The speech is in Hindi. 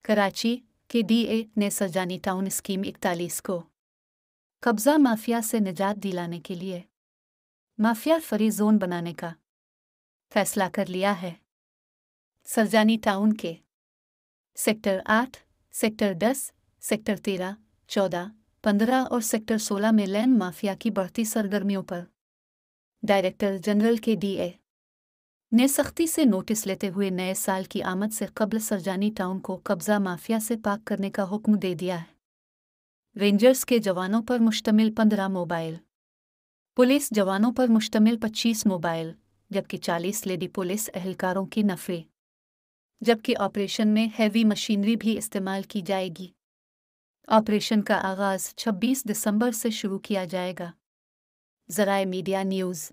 कराची के डीए ने सरजानी टाउन स्कीम 41 को कब्जा माफिया से निजात दिलाने के लिए माफिया फ्री जोन बनाने का फैसला कर लिया है। सरजानी टाउन के सेक्टर 8, सेक्टर 10, सेक्टर 13, 14, 15 और सेक्टर 16 में लैंड माफिया की बढ़ती सरगर्मियों पर डायरेक्टर जनरल के डीए ने सख्ती से नोटिस लेते हुए नए साल की आमद से कबल सरजानी टाउन को कब्जा माफिया से पाक करने का हुक्म दे दिया है। रेंजर्स के जवानों पर मुश्तमिल 15 मोबाइल, पुलिस जवानों पर मुश्तमिल 25 मोबाइल, जबकि 40 लेडी पुलिस एहलकारों की नफरी, जबकि ऑपरेशन में हैवी मशीनरी भी इस्तेमाल की जाएगी। ऑपरेशन का आगाज़ 26 दिसंबर से शुरू किया जाएगा। ज़राए मीडिया न्यूज़।